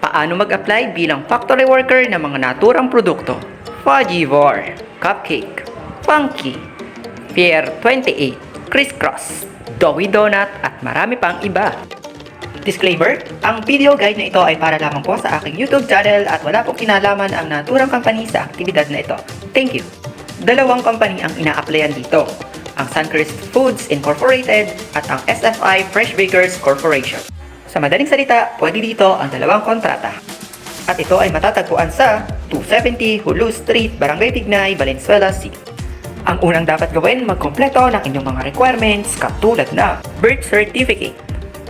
Paano mag-apply bilang factory worker ng mga naturang produkto? Fudgivore, Cupcake, Funky, Pier 28, Crisscross, Doughy Donut at marami pang iba. Disclaimer, ang video guide na ito ay para lamang po sa aking YouTube channel at wala pong kinalaman ang naturang company sa aktibidad na ito. Thank you! Dalawang company ang ina-applyan dito, ang Suncrest Foods Incorporated at ang SFI Fresh Bakers Corporation. Sa madaling salita, pwede dito ang dalawang kontrata. At ito ay matatagpuan sa 270 Hulu Street, Barangay Tignay, Valenzuela City. Ang unang dapat gawin, magkumpleto ng inyong mga requirements katulad na birth certificate,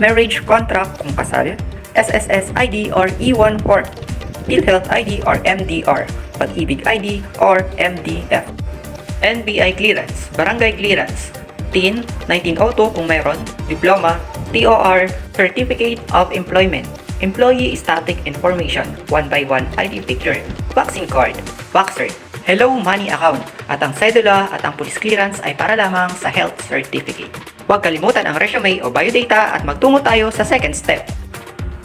marriage contract kung kasal, SSS ID or E1 form, PhilHealth ID or MDR, Pag-ibig ID or MDF, NBI clearance, barangay clearance, TIN 1902 kung mayroon, diploma, TOR, Certificate of Employment, Employee Static Information, 1x1 ID picture, vaccine card, Vaxcert, Hello Money account, at ang cedula at ang police clearance ay para lamang sa health certificate. Huwag kalimutan ang resume o biodata at magtungo tayo sa second step.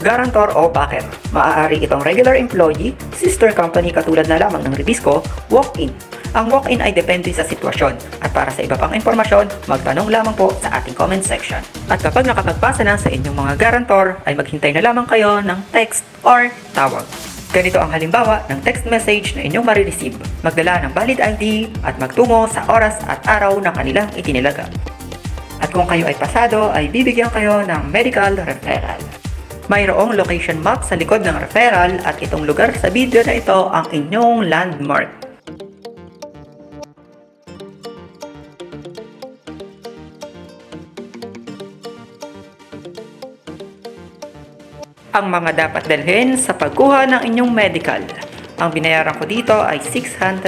Guarantor o backer. Maaari itong regular employee, sister company katulad na lamang ng Rebisco, walk-in. Ang walk-in ay depende sa sitwasyon at para sa iba pang impormasyon, magtanong lamang po sa ating comment section. At kapag nakapagpasa na sa inyong mga guarantor, ay maghintay na lamang kayo ng text or tawag. Ganito ang halimbawa ng text message na inyong marireceive. Magdala ng valid ID at magtungo sa oras at araw na kanilang itinilaga. At kung kayo ay pasado, ay bibigyan kayo ng medical referral. Mayroong location map sa likod ng referral at itong lugar sa video na ito ang inyong landmark. Ang mga dapat dalhin sa pagkuha ng inyong medical. Ang binayaran ko dito ay 610.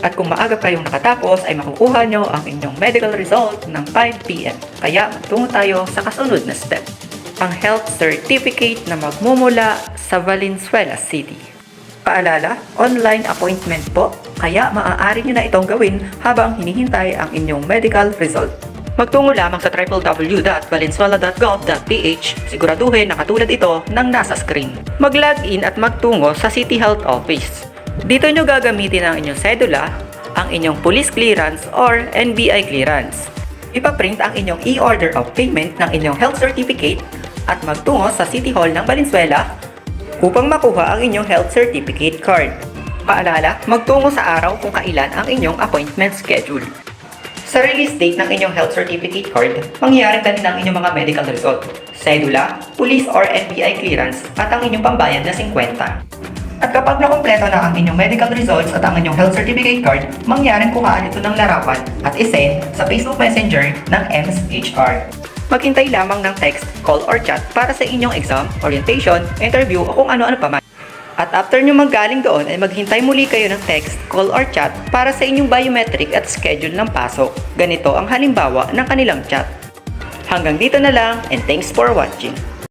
At kung maaga kayong nakatapos ay makukuha nyo ang inyong medical result ng 5 PM. Kaya magtungo tayo sa kasunod na step. Ang health certificate na magmumula sa Valenzuela City. Paalala, online appointment po, kaya maaari nyo na itong gawin habang hinihintay ang inyong medical result. Magtungo lamang sa www.valenzuela.gov.ph, siguraduhin na katulad ito ng nasa screen. Mag-login at magtungo sa City Health Office. Dito nyo gagamitin ang inyong cedula, ang inyong police clearance or NBI clearance. Ipaprint ang inyong e-order of payment ng inyong health certificate at magtungo sa City Hall ng Valenzuela upang makuha ang inyong health certificate card. Paalala, magtungo sa araw kung kailan ang inyong appointment schedule. Sa release date ng inyong health certificate card, mangyayaring dalhin ang inyong mga medical result, cedula, police or NBI clearance at ang inyong pambayad na 50. At kapag nakumpleto na ang inyong medical results at ang inyong health certificate card, mangyayaring kuhaan ito ng larawan at isend sa Facebook Messenger ng MSHR. Maghintay lamang ng text, call or chat para sa inyong exam, orientation, interview o kung ano-ano pa man. At after nyo manggaling doon ay maghintay muli kayo ng text, call or chat para sa inyong biometric at schedule ng pasok. Ganito ang halimbawa ng kanilang chat. Hanggang dito na lang and thanks for watching.